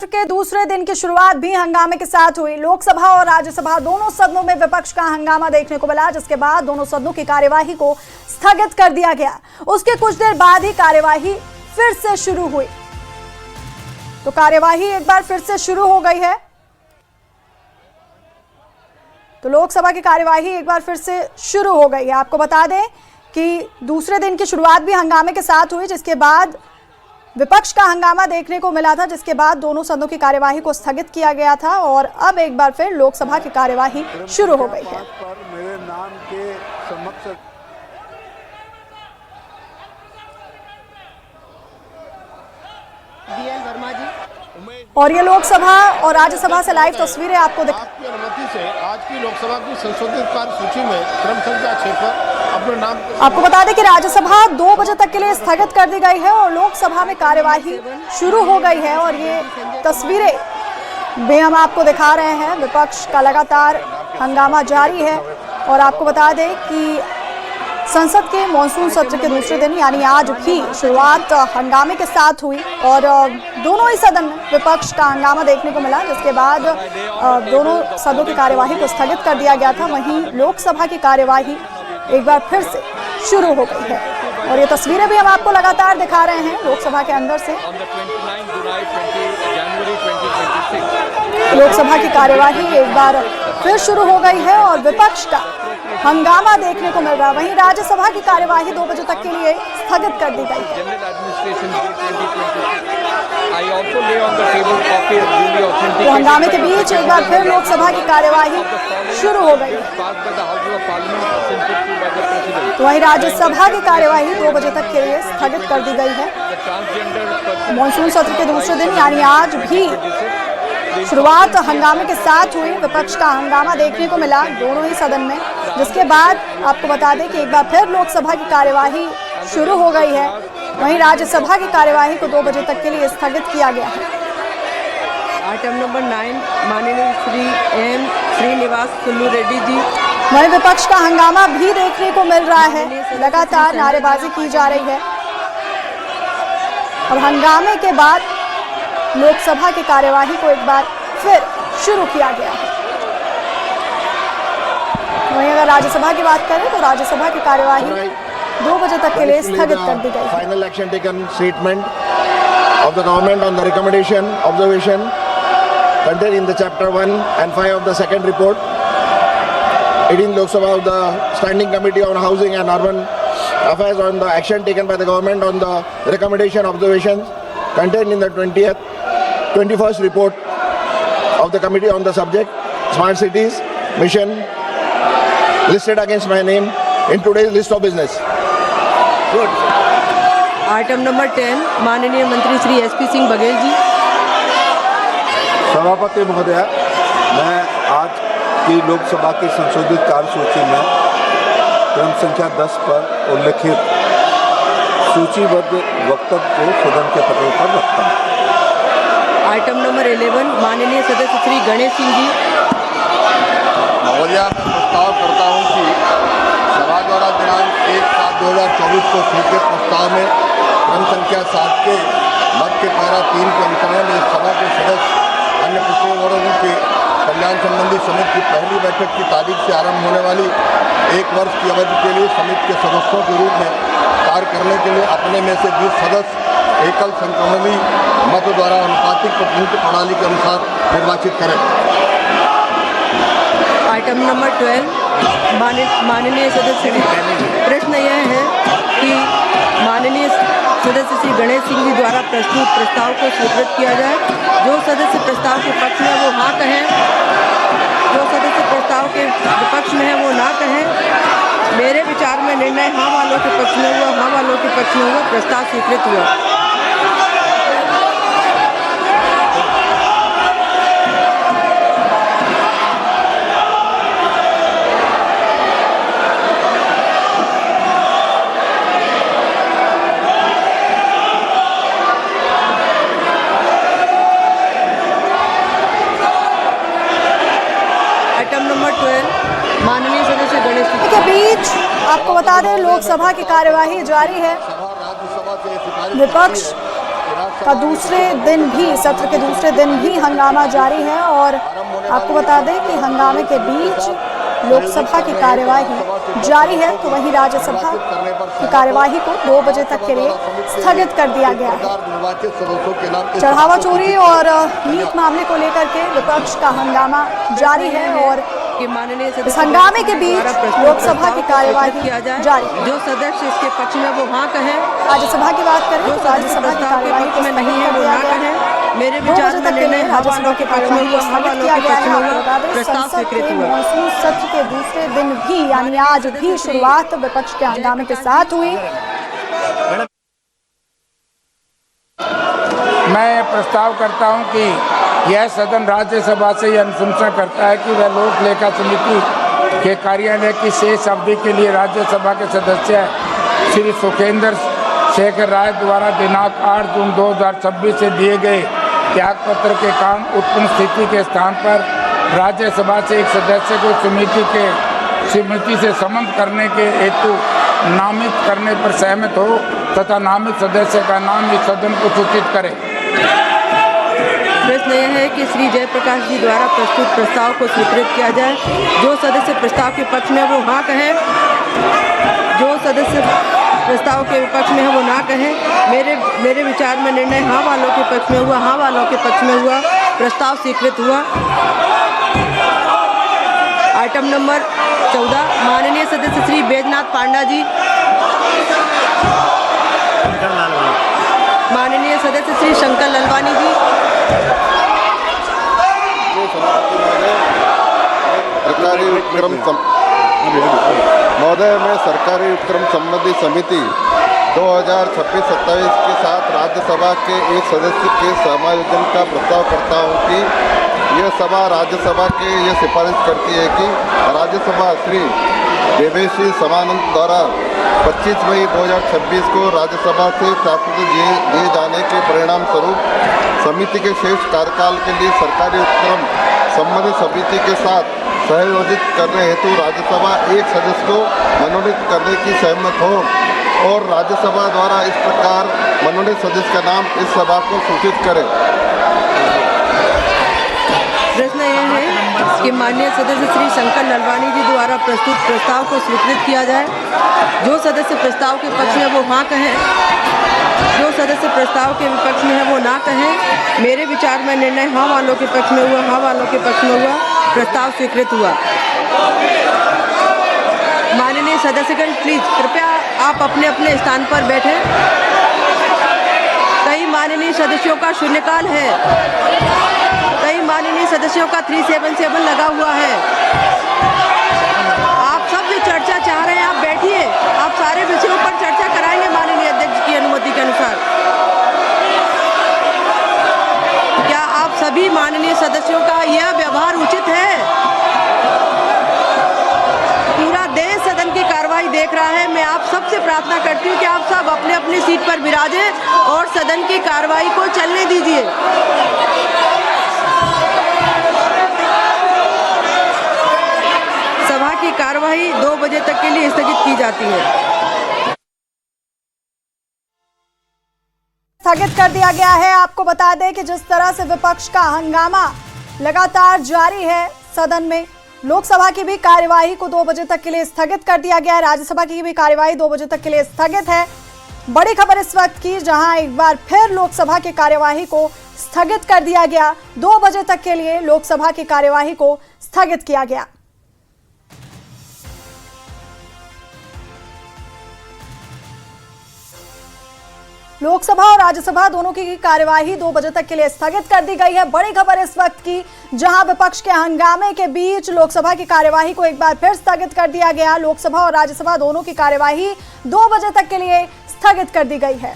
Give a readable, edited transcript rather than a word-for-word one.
के दूसरे दिन की शुरुआत भी हंगामे के साथ हुई। लोकसभा और राज्यसभा दोनों सदनों में विपक्ष का हंगामा देखने को मिला, जिसके बाद दोनों सदनों की कार्यवाही को स्थगित कर दिया गया। उसके कुछ देर बाद ही कार्यवाही फिर से शुरू हुई। तो कार्यवाही एक बार फिर से शुरू हो गई है। तो लोकसभा की कार्यवाही एक बार फिर से शुरू हो गई है। आपको बता दें कि दूसरे दिन की शुरुआत भी हंगामे के साथ हुई, जिसके बाद विपक्ष का हंगामा देखने को मिला था, जिसके बाद दोनों सदनों की कार्यवाही को स्थगित किया गया था और अब एक बार फिर लोकसभा की कार्यवाही शुरू हो गई है। मेरे नाम के समक्ष वर्मा जी और ये लोकसभा और राज्यसभा से लाइव तस्वीरें आपको आपकी अनुमति से आज की लोकसभा की संशोधित कार्य सूची में क्रम संख्या 6 पर अपने नाम आपको बता दें कि राज्यसभा 2 बजे तक के लिए स्थगित कर दी गई है और लोकसभा में कार्यवाही शुरू हो गई है। और ये तस्वीरें भी हम आपको दिखा रहे हैं। विपक्ष का लगातार हंगामा जारी है और आपको बता दें कि संसद के मॉनसून सत्र के दूसरे दिन यानी आज भी शुरुआत हंगामे के साथ हुई और दोनों ही सदन में विपक्ष का हंगामा देखने को मिला, जिसके बाद दोनों सदनों की कार्यवाही को स्थगित कर दिया गया था। वहीं लोकसभा की कार्यवाही एक बार फिर से शुरू हो गई है और ये तस्वीरें भी हम आपको लगातार दिखा रहे हैं लोकसभा के अंदर से। लोकसभा की कार्यवाही एक बार फिर शुरू हो गई है और विपक्ष का हंगामा देखने को मिल रहा है। वहीं राज्यसभा की कार्यवाही 2 बजे तक के लिए स्थगित कर दी गई है। तो हंगामे के बीच एक बार फिर लोकसभा की कार्यवाही शुरू हो गई। तो वहीं राज्यसभा की कार्यवाही 2 बजे तक के लिए स्थगित कर दी गई है। मॉनसून सत्र के दूसरे दिन यानी आज भी शुरुआत हंगामे के साथ हुई। विपक्ष का हंगामा देखने को मिला दोनों ही सदन में, जिसके बाद आपको बता दें कि एक बार फिर लोकसभा की कार्यवाही शुरू हो गई है। वहीं राज्यसभा की कार्यवाही को 2 बजे तक के लिए स्थगित किया गया है। आइटम नंबर 9 माननीय श्री एम श्रीनिवास सुल्लू रेड्डी जी। वहीं विपक्ष का हंगामा भी देखने को मिल रहा है, लगातार नारेबाजी की जा रही है और हंगामे के बाद लोकसभा की कार्यवाही को एक बार फिर शुरू किया गया है। वहीं अगर राज्यसभा की बात करें तो राज्यसभा की कार्यवाही 2 बजे तक के लिए स्थगित कर दी गई है। Final action taken statement of the government on the recommendation observation contained in the chapter 1 and 5 of the second report 18 Lok Sabha of the Standing Committee on Housing and Urban Affairs on the action taken by the government on the recommendation observations contained in the 21st report of the committee on the subject Smart Cities Mission listed against my name in today's list of business. Good. Item number 10 माननीय मंत्री Shri SP Singh Baghel ji. सभापति महोदय, मैं आज की लोकसभा की संशोधित कार्यसूची में क्रम संख्या 10 पर उल्लिखित सूचीबद्ध वक्तव्य को सदन के पटल पर रखता हूँ। आइटम नंबर 11 माननीय सदस्य श्री गणेश सिंह जी। महोदया, मैं प्रस्ताव करता हूँ कि सभा द्वारा दिनांक 1/7/2024 को स्वीकृत प्रस्ताव में क्रम संख्या 7 के मत के पैरा 3 के अनुसार इस सभा के सदस्य अन्य पिछड़े वर्गों के कल्याण संबंधी समिति की पहली बैठक की तारीख से आरंभ होने वाली 1 वर्ष की अवधि के लिए समिति के सदस्यों के रूप में कार्य करने के लिए अपने में से 20 सदस्य एकल संक्रमणी मत द्वारा अनुपातिक प्रतिनिधित्व प्रणाली के अनुसार निर्वाचित करें। आइटम नंबर 12 माननीय सदस्य प्रश्न यह है कि माननीय सदस्य श्री गणेश सिंह जी द्वारा प्रस्तुत प्रस्ताव को स्वीकृत किया जाए। जो सदस्य प्रस्ताव के पक्ष में वो हाँ कहें, जो सदस्य प्रस्ताव के विपक्ष में है वो ना कहें। मेरे विचार में निर्णय हाँ वालों के पक्ष में हुआ, हाँ वालों के पक्ष में हुआ, प्रस्ताव स्वीकृत हुआ। माननीय सदस्य गणेश के बीच आपको बता दें लोकसभा की कार्यवाही जारी है। विपक्ष का दूसरे दिन भी, सत्र के दूसरे दिन भी हंगामा जारी है। और आपको बता दें कि हंगामे के बीच लोकसभा की कार्यवाही जारी है, तो वहीं राज्यसभा की कार्यवाही को 2 बजे तक के लिए स्थगित कर दिया गया है। चढ़ावा चोरी और नीट मामले को लेकर के विपक्ष का हंगामा जारी है और इस हंगामे के बीच लोकसभा की कार्यवाही जारी। जो सदस्य इसके पक्ष में वो हाँ कहें। राज्यसभा की बात करें तो राज्यसभा की कार्यवाही को नहीं है वो ना कहें। मेरे विचार में निर्णय राज्यसभा की कार्यवाही को स्थगित किया गया है। आपको बता दें प्रस्ताव संसद स्वीकृत के हुआ। मॉनसून सत्र के दूसरे दिन भी यानी आज भी शुरुआत विपक्ष के हंगामे के साथ हुई। मैं प्रस्ताव करता हूं कि यह सदन राज्यसभा से यह अनुशंसा करता है कि वह लोक लेखा समिति के कार्यालय की शेष अवधि के लिए राज्यसभा के सदस्य श्री सुखेंद्र शेखर राय द्वारा दिनांक 8 जून 2026 से दिए गए त्यागपत्र के कारण उत्पन्न स्थिति के स्थान पर राज्यसभा से एक सदस्य को समिति से संबंध करने के हेतु नामित करने पर सहमत हो तथा नामित सदस्य का नाम इस सदन को सूचित करें। प्रश्न यह है कि श्री जयप्रकाश जी द्वारा प्रस्तुत प्रस्ताव को स्वीकृत किया जाए। जो सदस्य प्रस्ताव के पक्ष में वो हाँ कहें। जो सदस्य प्रस्ताव के विपक्ष में है वो ना कहें। मेरे विचार में निर्णय हाँ वालों के पक्ष में हुआ। हाँ वालों के पक्ष में हुआ। प्रस्ताव स्वीकृत हुआ। आइटम नंबर 14 माननीय सदस्य श्री बैजनाथ पांडा जी, माननीय सदस्य श्री शंकर ललवानी जी। सरकारी उपक्रम महोदय, मैं सरकारी उपक्रम संबंधी समिति 2026-27 के साथ राज्यसभा के एक सदस्य के समायोजन का प्रस्ताव करता हूं कि यह सभा राज्यसभा के ये सिफारिश करती है कि राज्यसभा श्री देवेशी समानंद द्वारा 25 मई 2026 को राज्यसभा से प्राप्त दिए जाने के परिणाम स्वरूप समिति के शेष कार्यकाल के लिए सरकारी उपक्रम संबंधित समिति के साथ सहयोजित करने हेतु राज्यसभा एक सदस्य को मनोनीत करने की सहमत हो और राज्यसभा द्वारा इस प्रकार मनोनीत सदस्य का नाम इस सभा को सूचित करे। प्रश्न यह है कि माननीय सदस्य श्री शंकर ललवानी जी द्वारा प्रस्तुत प्रस्ताव को स्वीकृत किया जाए। जो सदस्य प्रस्ताव के पक्ष में वो हाँ कहें। जो सदस्य प्रस्ताव के विपक्ष में है वो ना कहें। मेरे विचार में निर्णय हाँ वालों के पक्ष में हुआ। हाँ वालों के पक्ष में हुआ। प्रस्ताव स्वीकृत हुआ। माननीय सदस्यगण प्लीज कृपया आप अपने अपने स्थान पर बैठे। कई माननीय सदस्यों का शून्यकाल है। कई माननीय सदस्यों का 377 लगा हुआ है। आप सब जो चर्चा चाह रहे हैं आप बैठिए। आप सारे विषयों पर चर्चा कराएंगे माननीय अध्यक्ष की अनुमति के अनुसार। क्या आप सभी माननीय सदस्यों का यह व्यवहार उचित है? पूरा देश सदन की कार्रवाई देख रहा है। मैं आप सबसे प्रार्थना करती हूँ कि आप सब अपने अपने सीट पर विराजें और सदन की कार्रवाई को चलने दीजिए। सभा की कार्यवाही 2 बजे तक के लिए स्थगित की जाती है। स्थगित कर दिया गया है। आपको बता दें कि जिस तरह से विपक्ष का हंगामा लगातार जारी है सदन में, लोकसभा की भी कार्यवाही को 2 बजे तक के लिए स्थगित कर दिया गया है। राज्यसभा की भी कार्यवाही 2 बजे तक के लिए स्थगित है। बड़ी खबर इस वक्त की, जहां एक बार फिर लोकसभा की कार्यवाही को स्थगित कर दिया गया। 2 बजे तक के लिए लोकसभा की कार्यवाही को स्थगित किया गया। लोकसभा और राज्यसभा दोनों की कार्यवाही 2 बजे तक के लिए स्थगित कर दी गई है। बड़ी खबर इस वक्त की, जहां विपक्ष के हंगामे के बीच लोकसभा की कार्यवाही को एक बार फिर स्थगित कर दिया गया। लोकसभा और राज्यसभा दोनों की कार्यवाही 2 बजे तक के लिए स्थगित कर दी गई है।